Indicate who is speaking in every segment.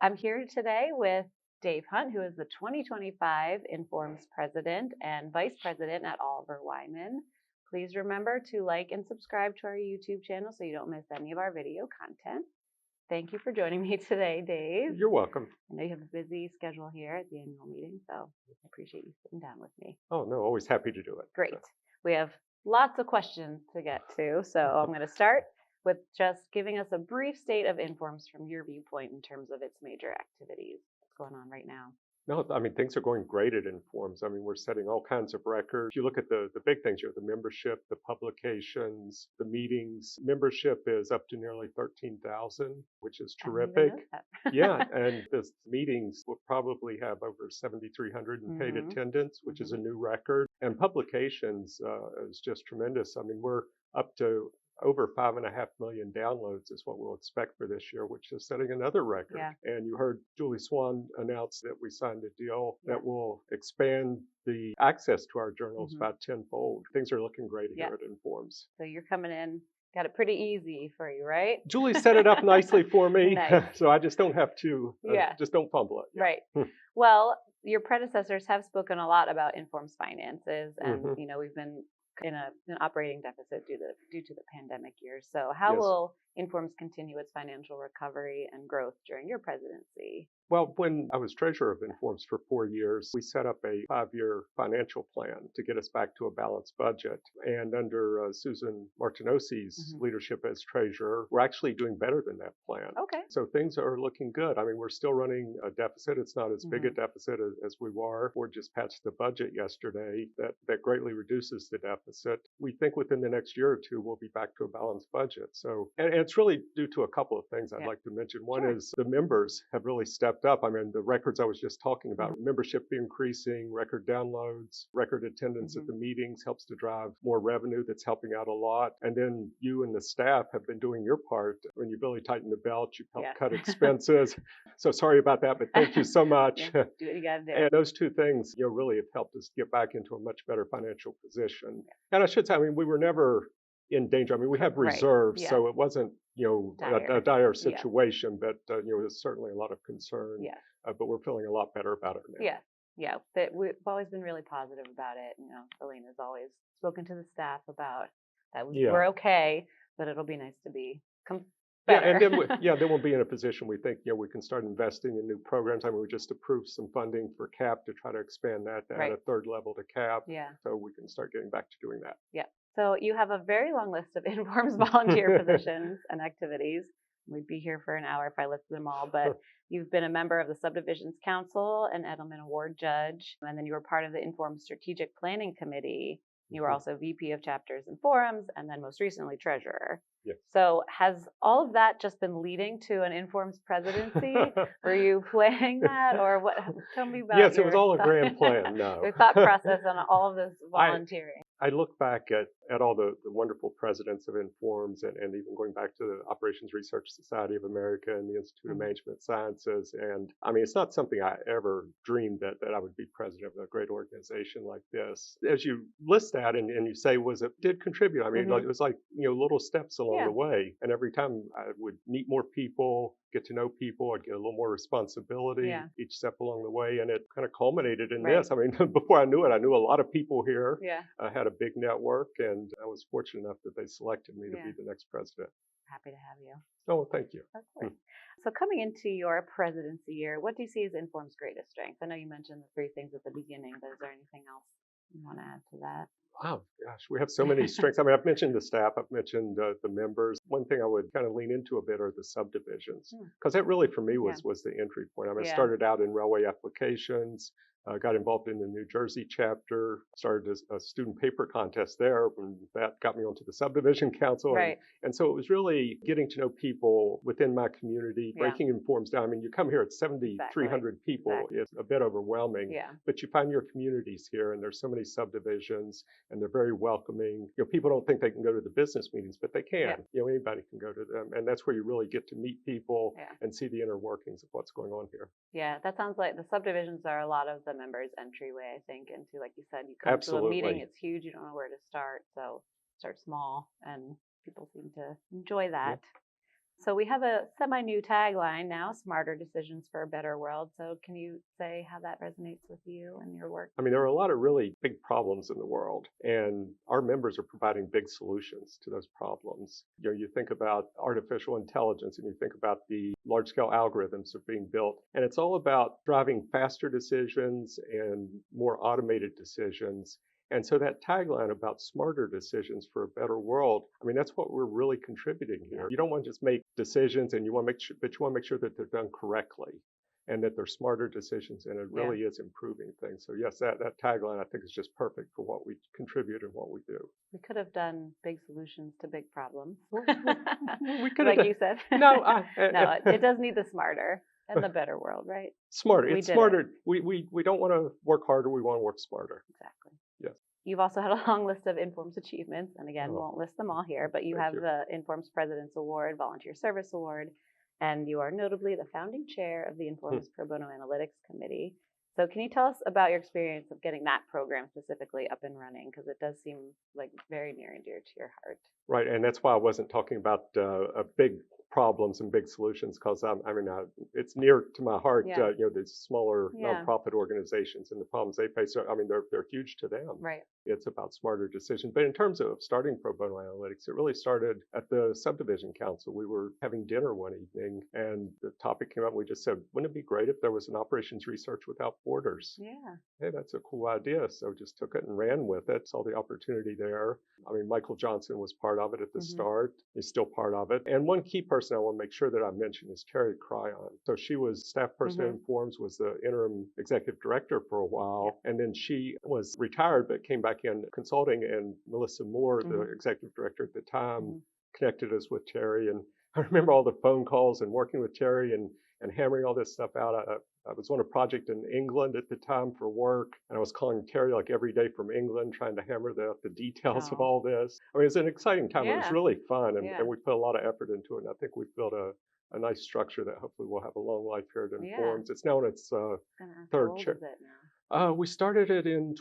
Speaker 1: I'm here today with Dave Hunt, who is the 2025 Informs President and Vice President at Oliver Wyman. Please remember to like and subscribe to our YouTube channel so you don't miss any of our video content. Thank you for joining me today, Dave.
Speaker 2: You're welcome.
Speaker 1: I know you have a busy schedule here at the annual meeting, so I appreciate you sitting down with me.
Speaker 2: Oh, no, always happy to do it.
Speaker 1: Great.
Speaker 2: So.
Speaker 1: We have lots of questions to get to, so I'm going to start with just giving us a brief state of Informs from your viewpoint in terms of its major activities. What's going on right now?
Speaker 2: No, I mean, things are going great at Informs. I mean, we're setting all kinds of records. If you look at the big things here, the membership, the publications, the meetings. Membership is up to nearly 13,000, which is terrific. Yeah, and the meetings will probably have over 7,300 in paid attendance, which is a new record. And publications is just tremendous. I mean, we're up to over 5.5 million downloads is what we'll expect for this year, which is setting another record.
Speaker 1: Yeah.
Speaker 2: And you heard Julie Swan announce that we signed a deal that will expand the access to our journals about tenfold. Things are looking great here at Informs.
Speaker 1: So you're coming in, got it pretty easy for you, right?
Speaker 2: Julie set it up nicely for me,
Speaker 1: Nice.
Speaker 2: So I just don't have to, just don't fumble it.
Speaker 1: Right. Well, your predecessors have spoken a lot about Informs finances, and you know, we've been in an operating deficit due to the pandemic years. So how will Informs continue its financial recovery and growth during your presidency?
Speaker 2: Well, when I was treasurer of Informs for 4 years, we set up a 5-year financial plan to get us back to a balanced budget. And under Susan Martinosi's leadership as treasurer, we're actually doing better than that plan.
Speaker 1: Okay.
Speaker 2: So things are looking good. I mean, we're still running a deficit. It's not as big a deficit as we were. Board just patched the budget yesterday. That greatly reduces the deficit. We think within the next year or two, we'll be back to a balanced budget. So, and it's really due to a couple of things I'd like to mention. One is the members have really stepped up. I mean, the records I was just talking about, membership increasing, record downloads, record attendance at the meetings helps to drive more revenue. That's helping out a lot. And then you and the staff have been doing your part. When you really tighten the belt, you help cut expenses. So sorry about that, but thank you so much.
Speaker 1: Do what you got to do.
Speaker 2: And those two things, really have helped us get back into a much better financial position. And I should say, I mean, we were never in danger. I mean, we have reserves, so it wasn't, a dire situation, but, there's certainly a lot of concern. But we're feeling a lot better about it now.
Speaker 1: Yeah. But we've always been really positive about it. Elena's always spoken to the staff about that. We're okay, but it'll be nice to be better.
Speaker 2: And then we'll be in a position we think, we can start investing in new programs. I mean, we just approved some funding for CAP to try to expand that to add a third level to CAP. So we can start getting back to doing that.
Speaker 1: So you have a very long list of Informs volunteer positions and activities. We'd be here for an hour if I listed them all, but you've been a member of the Subdivisions Council, an Edelman Award judge, and then you were part of the Informs Strategic Planning Committee. You were also VP of Chapters and Forums, and then most recently treasurer. So has all of that just been leading to an Informs presidency? Were you planning that, or what? Tell me about
Speaker 2: Yes, it was all a grand plan. No.
Speaker 1: Your thought process on all of this volunteering.
Speaker 2: I look back at all the wonderful presidents of Informs and even going back to the Operations Research Society of America and the Institute of Management Sciences. And I mean, it's not something I ever dreamed that I would be president of a great organization like this. As you list that and you say, did contribute. I mean, it was like, little steps along the way. And every time I would meet more people, get to know people, I'd get a little more responsibility each step along the way. And it kind of culminated in this. I mean, before I knew it, I knew a lot of people here. I had a big network, and I was fortunate enough that they selected me to be the next president.
Speaker 1: Happy to have you.
Speaker 2: Oh, thank you.
Speaker 1: Of course. So coming into your presidency year, what do you see as Inform's greatest strength? I know you mentioned the 3 things at the beginning, but is there anything else you want to add to that?
Speaker 2: Wow, gosh, we have so many strengths. I mean, I've mentioned the staff, I've mentioned the members. One thing I would kind of lean into a bit are the subdivisions, because that really for me was the entry point. I mean, I started out in railway applications, got involved in the New Jersey chapter, started a student paper contest there, and that got me onto the subdivision council. And so it was really getting to know people within my community, breaking Informs down. I mean, you come here at 7,300 people, it's a bit overwhelming, but you find your communities here, and there's so many subdivisions, and they're very welcoming. People don't think they can go to the business meetings, but they can. Anybody can go to them, and that's where you really get to meet people and see the inner workings of what's going on here.
Speaker 1: Yeah, that sounds like the subdivisions are a lot of the members' entryway, I think, into, like you said, you come to a meeting, it's huge, you don't know where to start, so start small, and people seem to enjoy that. So we have a semi-new tagline now, smarter decisions for a better world. So can you say how that resonates with you and your work?
Speaker 2: I mean, there are a lot of really big problems in the world, and our members are providing big solutions to those problems. You think about artificial intelligence and you think about the large-scale algorithms that are being built, and it's all about driving faster decisions and more automated decisions. And so that tagline about smarter decisions for a better world, I mean, that's what we're really contributing here. You don't want to just make decisions and you want to make sure, but you want to make sure that they're done correctly and that they're smarter decisions, and it really is improving things. So yes, that tagline I think is just perfect for what we contribute and what we do.
Speaker 1: We could have done big solutions to big problems.
Speaker 2: We could
Speaker 1: like
Speaker 2: have,
Speaker 1: you said.
Speaker 2: No,
Speaker 1: no, it does need the smarter and the better world, right?
Speaker 2: Smarter. It's smarter. We don't want to work harder. We want to work smarter.
Speaker 1: Exactly.
Speaker 2: Yes.
Speaker 1: You've also had a long list of Inform's achievements, and again, won't list them all here, but you have the Inform's President's Award, Volunteer Service Award, and you are notably the founding chair of the Inform's Pro Bono Analytics Committee. So can you tell us about your experience of getting that program specifically up and running? Because it does seem like very near and dear to your heart.
Speaker 2: Right, and that's why I wasn't talking about big problems and big solutions, because it's near to my heart. These smaller nonprofit organizations and the problems they face. So I mean, they're huge to them.
Speaker 1: Right.
Speaker 2: It's about smarter decisions. But in terms of starting Pro Bono Analytics, it really started at the Subdivision Council. We were having dinner one evening, and the topic came up. And we just said, wouldn't it be great if there was an Operations Research Without Borders?
Speaker 1: Yeah.
Speaker 2: Hey, that's a cool idea. So just took it and ran with it. Saw the opportunity there. I mean, Michael Johnson was part of it at the start. He's still part of it. And one key person I want to make sure that I mention is Terry Cryon. So she was staff person at Informs, was the interim executive director for a while. And then she was retired, but came back in consulting. And Melissa Moore, the executive director at the time, connected us with Terry. And I remember all the phone calls and working with Terry and hammering all this stuff out. I was on a project in England at the time for work, and I was calling Terry like every day from England, trying to hammer the details of all this. I mean, it's an exciting time. It was really fun, and we put a lot of effort into it. And I think we've built a nice structure that hopefully will have a long life here at Informs. It's now in its third year. We started it in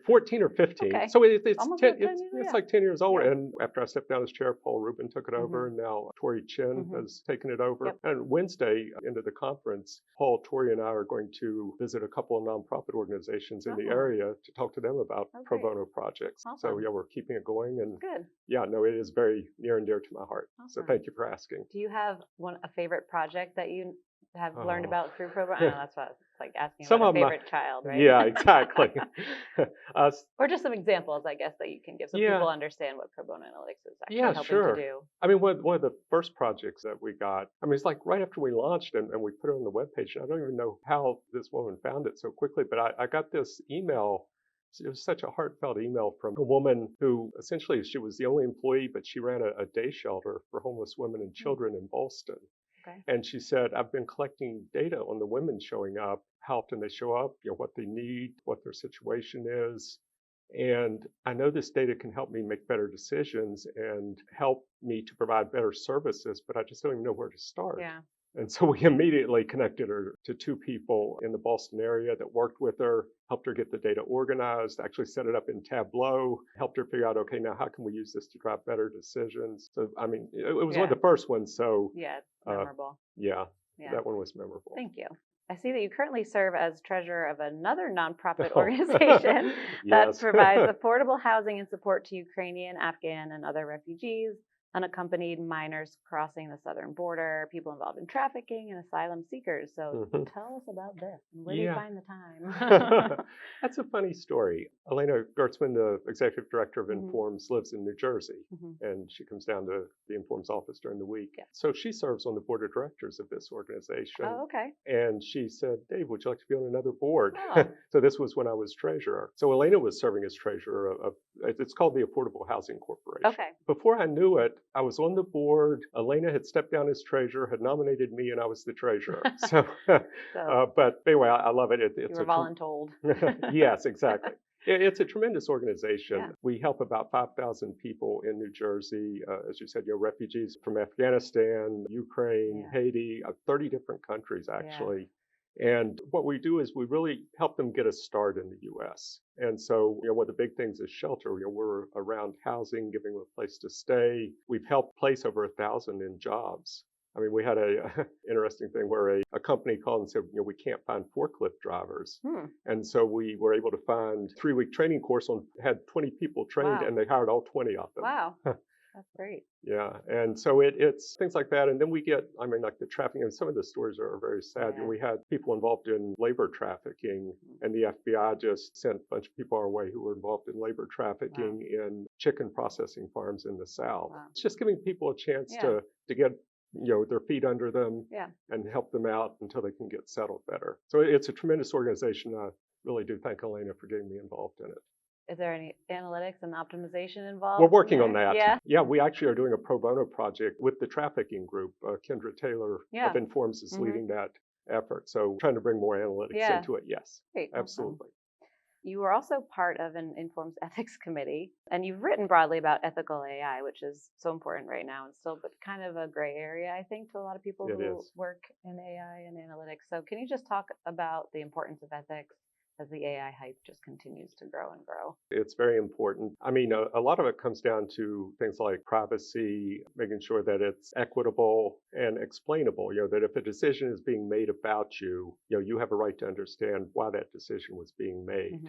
Speaker 2: 14 or 15.
Speaker 1: Okay.
Speaker 2: So it's like 10 years old. And after I stepped down as chair, Paul Rubin took it over, and now Tori Chin has taken it over. And Wednesday, into the conference, Paul, Tori, and I are going to visit a couple of nonprofit organizations in the area to talk to them about pro bono projects.
Speaker 1: Awesome.
Speaker 2: So we're keeping it going. And
Speaker 1: good.
Speaker 2: It is very near and dear to my heart.
Speaker 1: Awesome.
Speaker 2: So thank you for asking.
Speaker 1: Do you have a favorite project that you have learned about through pro bono? I know that's what it's like asking about a favorite child, right?
Speaker 2: Yeah, exactly.
Speaker 1: Or just some examples, I guess, that you can give so people understand what pro bono analytics is actually helping to do.
Speaker 2: I mean, one of the first projects that we got, I mean, it's like right after we launched and we put it on the webpage. I don't even know how this woman found it so quickly, but I got this email. It was such a heartfelt email from a woman who essentially, she was the only employee, but she ran a day shelter for homeless women and children in Boston.
Speaker 1: Okay.
Speaker 2: And she said, I've been collecting data on the women showing up, how often they show up, what they need, what their situation is. And I know this data can help me make better decisions and help me to provide better services, but I just don't even know where to start.
Speaker 1: Yeah.
Speaker 2: And so we immediately connected her to two people in the Boston area that worked with her, helped her get the data organized, actually set it up in Tableau, helped her figure out, okay, now how can we use this to drive better decisions? So, I mean, it was one of the first ones. So
Speaker 1: yeah, it's memorable.
Speaker 2: That one was memorable.
Speaker 1: Thank you. I see that you currently serve as treasurer of another nonprofit organization that provides affordable housing and support to Ukrainian, Afghan, and other refugees, unaccompanied minors crossing the southern border, people involved in trafficking, and asylum seekers. So tell us about this. Where do you find the time?
Speaker 2: That's a funny story. Elena Gertzman, the executive director of Informs, lives in New Jersey, and she comes down to the Informs office during the week. Yeah. So she serves on the board of directors of this organization.
Speaker 1: Oh, okay.
Speaker 2: And she said, Dave, would you like to be on another board?
Speaker 1: Oh.
Speaker 2: So this was when I was treasurer. So Elena was serving as treasurer of, it's called the Affordable Housing Corporation.
Speaker 1: Okay.
Speaker 2: Before I knew it, I was on the board. Elena had stepped down as treasurer, had nominated me, and I was the treasurer. But anyway, I love it.
Speaker 1: You were voluntold.
Speaker 2: Yes, exactly. It's a tremendous organization. Yeah. We help about 5,000 people in New Jersey. As you said, refugees from Afghanistan, Ukraine, Haiti, 30 different countries, actually. And what we do is we really help them get a start in the U.S. And so, one of the big things is shelter. We're around housing, giving them a place to stay. We've helped place over 1,000 in jobs. I mean, we had a interesting thing where a company called and said, we can't find forklift drivers. And so we were able to find a 3-week training course had 20 people trained,
Speaker 1: Wow.
Speaker 2: and they hired all 20 of them.
Speaker 1: Wow. That's great.
Speaker 2: Yeah. And so it's things like that. And then we get, like the trafficking, and some of the stories are very sad.
Speaker 1: Yeah.
Speaker 2: We had people involved in labor trafficking, and the FBI just sent a bunch of people our way who were involved in labor trafficking in chicken processing farms in the South.
Speaker 1: Wow.
Speaker 2: It's just giving people a chance to get their feet under them and help them out until they can get settled better. So it's a tremendous organization. I really do thank Elena for getting me involved in it.
Speaker 1: Is there any analytics and optimization involved?
Speaker 2: We're working on that.
Speaker 1: Yeah.
Speaker 2: Yeah, we actually are doing a pro bono project with the trafficking group. Kendra Taylor of Informs is leading that effort. So trying to bring more analytics into it. Yes,
Speaker 1: great.
Speaker 2: Absolutely.
Speaker 1: You were also part of an Informs ethics committee, and you've written broadly about ethical AI, which is so important right now and still, but kind of a gray area, I think, to a lot of people who work in AI and analytics. So can you just talk about the importance of ethics as the AI hype just continues to grow and grow?
Speaker 2: It's very important. I mean, a lot of it comes down to things like privacy, making sure that it's equitable and explainable, that if a decision is being made about you, you have a right to understand why that decision was being made.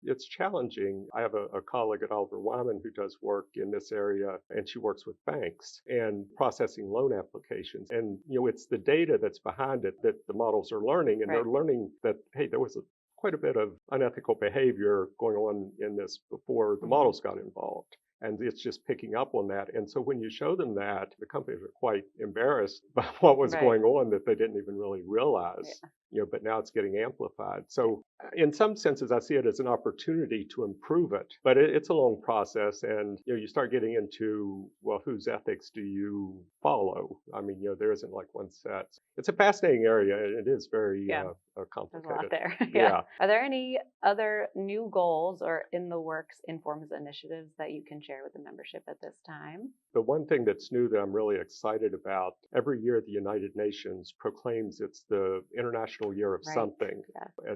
Speaker 2: It's challenging. I have a colleague at Oliver Wyman who does work in this area, and she works with banks and processing loan applications. And, it's the data that's behind it that the models are learning, and they're learning that, hey, there was quite a bit of unethical behavior going on in this before the models got involved. And it's just picking up on that. And so when you show them that, the companies are quite embarrassed by what was going on that they didn't even really realize. But now it's getting amplified. So in some senses, I see it as an opportunity to improve it. But it's a long process. And, you start getting into, well, whose ethics do you follow? I mean, there isn't like one set. It's a fascinating area, and it is very complicated.
Speaker 1: There's a lot there. Are there any other new goals or in the works Informs initiatives that you can share with the membership at this time?
Speaker 2: The one thing that's new that I'm really excited about, every year the United Nations proclaims it's the International Year of something.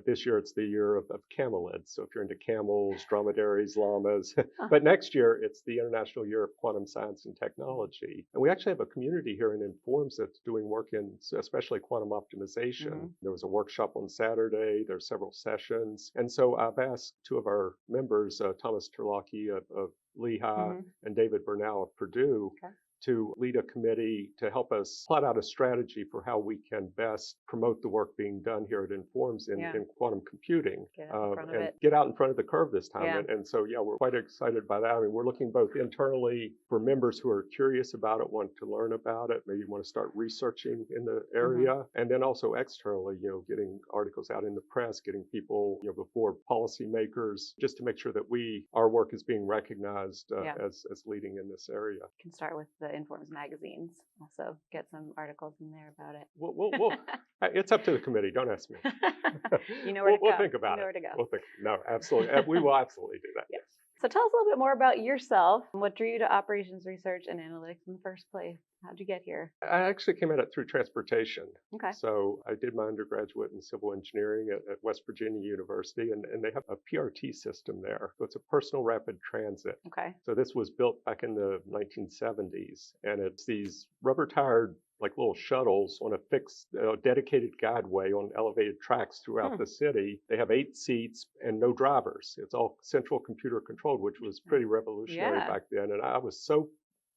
Speaker 2: This year it's the year of camelids. So if you're into camels, dromedaries, llamas. But next year it's the International Year of Quantum Science and Technology. And we actually have a community here in Informs that's doing work in especially quantum optimization. There was a workshop on Saturday. There's several sessions. And so I've asked two of our members, Thomas Terlaki of Lehigh and David Bernal of Purdue, to lead a committee to help us plot out a strategy for how we can best promote the work being done here at Informs in quantum computing get out in front of the curve this time. And so, we're quite excited by that. I mean, we're looking both internally for members who are curious about it, want to learn about it, maybe want to start researching in the area, and then also externally, getting articles out in the press, getting people, before policymakers, just to make sure that our work is being recognized as leading in this area.
Speaker 1: You can start with the Informs magazines. Also get some articles in there about it.
Speaker 2: We'll it's up to the committee. Don't ask me.
Speaker 1: You know where to go.
Speaker 2: We'll think about
Speaker 1: you know
Speaker 2: it.
Speaker 1: Where to go.
Speaker 2: No, absolutely. We will absolutely do that. Yes.
Speaker 1: So tell us a little bit more about yourself. What drew you to operations research and analytics in the first place? How'd you get here?
Speaker 2: I actually came at it through transportation.
Speaker 1: Okay.
Speaker 2: So I did my undergraduate in civil engineering at West Virginia University, and they have a PRT system there. So it's a personal rapid transit.
Speaker 1: Okay.
Speaker 2: So this was built back in the 1970s, and it's these rubber-tired like little shuttles on a fixed, dedicated guideway on elevated tracks throughout the city. They have 8 seats and no drivers. It's all central computer controlled, which was pretty revolutionary back then. And I was so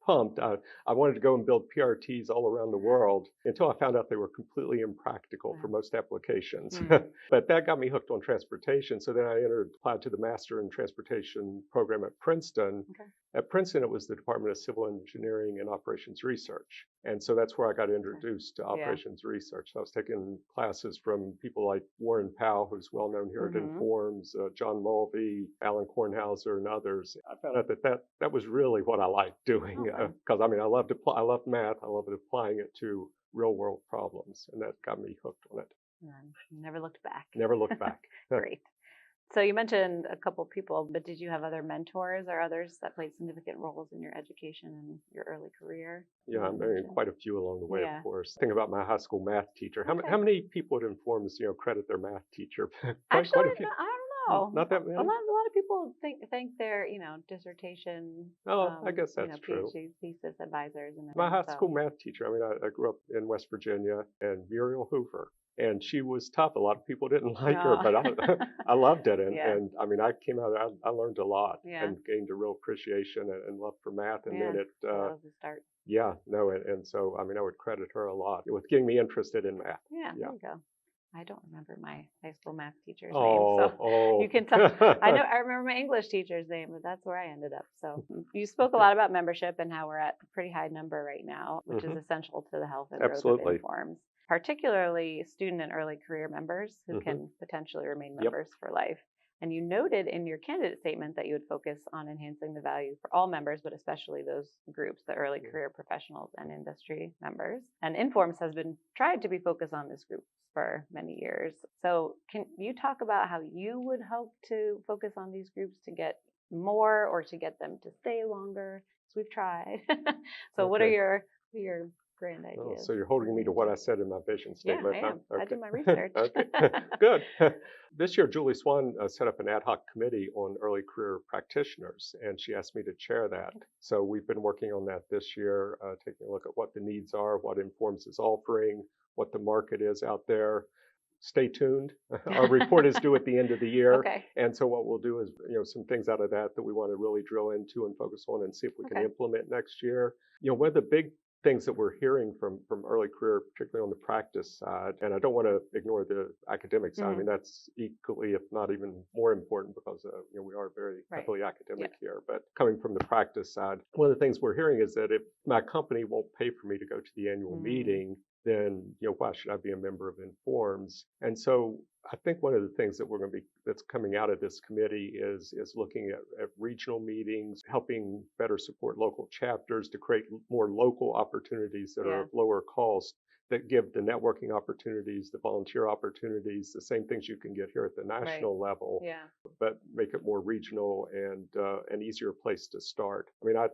Speaker 2: pumped. I wanted to go and build PRTs all around the world until I found out they were completely impractical for most applications. But that got me hooked on transportation. So then I applied to the Master in Transportation program at Princeton. At Princeton, it was the Department of Civil Engineering and Operations Research. And so that's where I got introduced to operations research. I was taking classes from people like Warren Powell, who's well known here at Informs, John Mulvey, Alan Kornhauser, and others. I found out that was really what I liked doing. Because I loved math. I loved applying it to real world problems, and that got me hooked on it.
Speaker 1: Never looked back.
Speaker 2: Never looked back.
Speaker 1: Great. So you mentioned a couple people, but did you have other mentors or others that played significant roles in your education and your early career?
Speaker 2: Yeah, I mean, quite a few along the way,
Speaker 1: Yeah.
Speaker 2: of course. Think about my high school math teacher.
Speaker 1: Okay.
Speaker 2: How many people at Informs, credit their math teacher?
Speaker 1: Actually,
Speaker 2: quite a few.
Speaker 1: I don't know.
Speaker 2: Not that many?
Speaker 1: A lot of people thank their, dissertation,
Speaker 2: Oh, I guess that's true.
Speaker 1: PhD thesis advisors. And
Speaker 2: My high
Speaker 1: so.
Speaker 2: school math teacher, I mean, I grew up in West Virginia, and Muriel Hoover. And she was tough. A lot of people didn't like her, but I loved it. And I mean, I came out, I learned a lot and gained a real appreciation and love for math. And then
Speaker 1: that was the start.
Speaker 2: Yeah, no. And so, I mean, I would credit her a lot with getting me interested in math.
Speaker 1: Yeah, there you go. I don't remember my high school math teacher's name,
Speaker 2: so
Speaker 1: you can tell. I remember my English teacher's name, but that's where I ended up. So you spoke a lot about membership and how we're at a pretty high number right now, which is essential to the health and growth of Informs, particularly student and early career members who can potentially remain members for life. And you noted in your candidate statement that you would focus on enhancing the value for all members, but especially those groups, the early career professionals and industry members. And Informs has been tried to be focused on this group for many years. So can you talk about how you would hope to focus on these groups to get more or to get them to stay longer? Because we've tried. So what are your grand ideas?
Speaker 2: Oh, so you're holding me to what I said in my vision statement.
Speaker 1: Yeah, I am. Okay. I did my research.
Speaker 2: Okay, good. This year, Julie Swan set up an ad hoc committee on early career practitioners, and she asked me to chair that. So we've been working on that this year, taking a look at what the needs are, what Informs is offering, what the market is out there. Stay tuned. Our report is due at the end of the year.
Speaker 1: Okay.
Speaker 2: And so what we'll do is, some things out of that we want to really drill into and focus on and see if we can implement next year. One of the big things that we're hearing from early career, particularly on the practice side, and I don't want to ignore the academic side. I mean, that's equally, if not even more important, because we are very heavily academic here. But coming from the practice side, one of the things we're hearing is that if my company won't pay for me to go to the annual meeting, then why should I be a member of Informs? And so I think one of the things that that's coming out of this committee is looking at regional meetings, helping better support local chapters to create more local opportunities that are of lower cost, that give the networking opportunities, the volunteer opportunities, the same things you can get here at the national level, but make it more regional and an easier place to start. I mean, I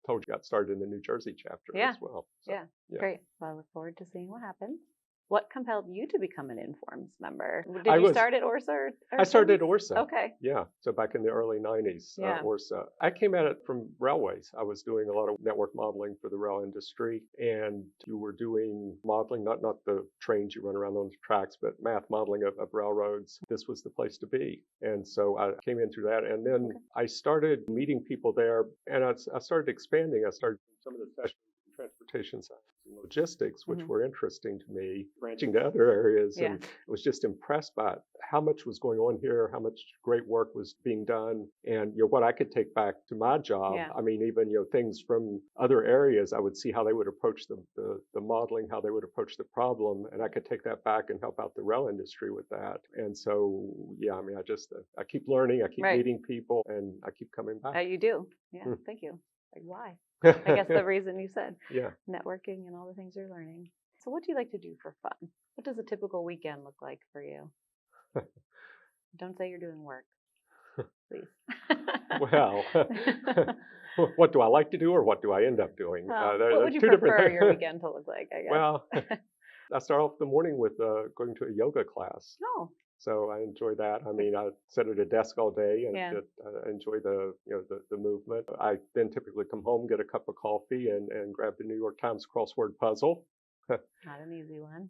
Speaker 2: told you I got started in the New Jersey chapter as well. So,
Speaker 1: great. Well, I look forward to seeing what happens. What compelled you to become an Informs member? Did you start at ORSA?
Speaker 2: I started at ORSA.
Speaker 1: Okay.
Speaker 2: Yeah. So back in the early 90s, ORSA. I came at it from railways. I was doing a lot of network modeling for the rail industry, and you were doing modeling, not the trains you run around on the tracks, but math modeling of railroads. This was the place to be. And so I came in through that. And then I started meeting people there, and I started expanding. I started some of the sessions in transportation science and logistics, which were interesting to me, branching to other areas. And I was just impressed by how much was going on here, how much great work was being done, and what I could take back to my job. I mean, even things from other areas, I would see how they would approach the modeling, how they would approach the problem, and I could take that back and help out the rail industry with that. And so, I mean, I keep learning, I keep meeting people, and I keep coming back.
Speaker 1: You do. Yeah, thank you. Like, why? I guess the reason you said. Networking and all the things you're learning. So what do you like to do for fun? What does a typical weekend look like for you? Don't say you're doing work, please.
Speaker 2: Well, what do I like to do, or what do I end up doing?
Speaker 1: What would you prefer your weekend to look like, I guess?
Speaker 2: Well, I start off the morning with going to a yoga class.
Speaker 1: Oh.
Speaker 2: So I enjoy that. I mean, I sit at a desk all day and I enjoy the movement. I then typically come home, get a cup of coffee, and grab the New York Times crossword puzzle.
Speaker 1: Not an easy one.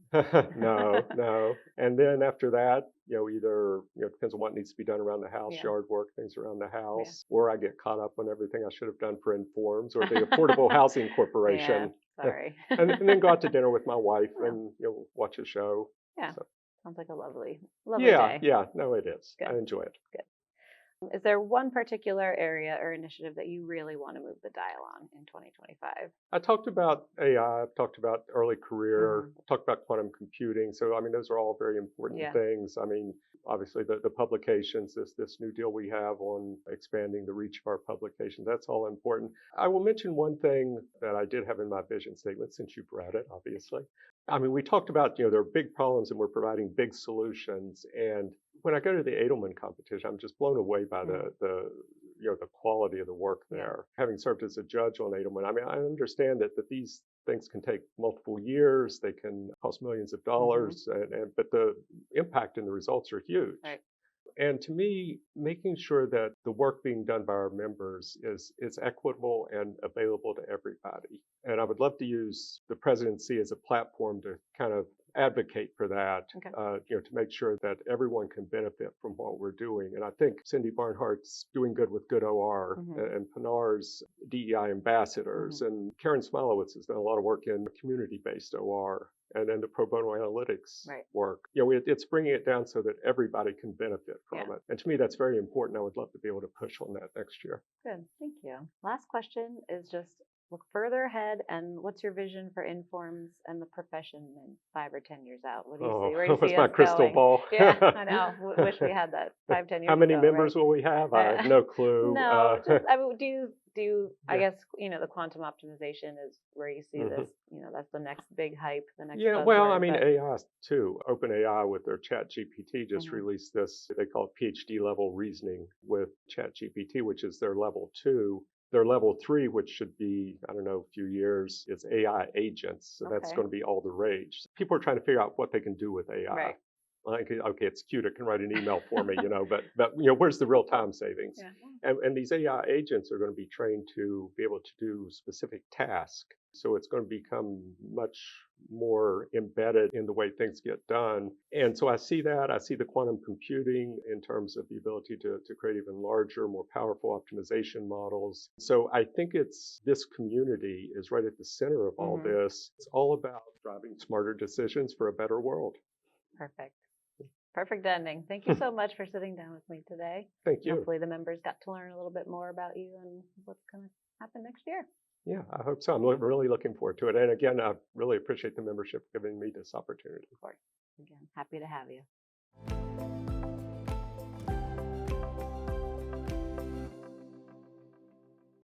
Speaker 2: No. And then after that, either depends on what needs to be done around the house, yard work, things around the house, or I get caught up on everything I should have done for Informs or the Affordable Housing Corporation.
Speaker 1: Sorry.
Speaker 2: and then go out to dinner with my wife and watch a show.
Speaker 1: Yeah. So. Sounds like a lovely day.
Speaker 2: Yeah, no, it is.
Speaker 1: Good.
Speaker 2: I enjoy it.
Speaker 1: Good. Is there one particular area or initiative that you really want to move the dial on in 2025?
Speaker 2: I talked about AI, I've talked about early career, talked about quantum computing. So, I mean, those are all very important things. I mean, obviously the publications, this new deal we have on expanding the reach of our publications, that's all important. I will mention one thing that I did have in my vision statement, since you brought it, obviously. I mean, we talked about, there are big problems and we're providing big solutions. And when I go to the Edelman competition, I'm just blown away by the quality of the work there. Having served as a judge on Edelman, I mean, I understand that these things can take multiple years, they can cost millions of dollars, but the impact and the results are huge.
Speaker 1: Right.
Speaker 2: And to me, making sure that the work being done by our members is equitable and available to everybody. And I would love to use the presidency as a platform to kind of advocate for that, to make sure that everyone can benefit from what we're doing. And I think Cindy Barnhart's doing good with Good OR, and Pinar's DEI ambassadors, and Karen Smilowitz has done a lot of work in community-based OR. And then the pro bono analytics work. It's bringing it down so that everybody can benefit from it. And to me, that's very important. I would love to be able to push on that next year.
Speaker 1: Good. Thank you. Last question is just look further ahead, and what's your vision for Informs and the profession in 5 or 10 years out? What do you see? Where do you see
Speaker 2: what's my
Speaker 1: us
Speaker 2: crystal
Speaker 1: going?
Speaker 2: ball?
Speaker 1: Yeah, I know. Wish we had that 5, 10 years ago.
Speaker 2: How many members will we have? I have no clue.
Speaker 1: No, just, I mean, do you I guess, the quantum optimization is where you see this, that's the next big hype, the next buzzword,
Speaker 2: well, I mean, AI too. OpenAI with their ChatGPT just released this, they call it PhD level reasoning with ChatGPT, which is their level 2. Their level 3, which should be, I don't know, a few years, is AI agents. So that's going to be all the rage. People are trying to figure out what they can do with AI.
Speaker 1: Right.
Speaker 2: Like, okay, it's cute. It can write an email for me, but where's the real time savings?
Speaker 1: Yeah.
Speaker 2: And these AI agents are going to be trained to be able to do specific tasks. So it's going to become much more embedded in the way things get done. And so I see that. I see the quantum computing in terms of the ability to create even larger, more powerful optimization models. So I think this community is right at the center of all this. It's all about driving smarter decisions for a better world.
Speaker 1: Perfect ending. Thank you so much for sitting down with me today.
Speaker 2: Thank you.
Speaker 1: Hopefully the members got to learn a little bit more about you and what's going to happen next year.
Speaker 2: Yeah, I hope so. I'm really looking forward to it. And again, I really appreciate the membership giving me this opportunity.
Speaker 1: Of course. Again, happy to have you.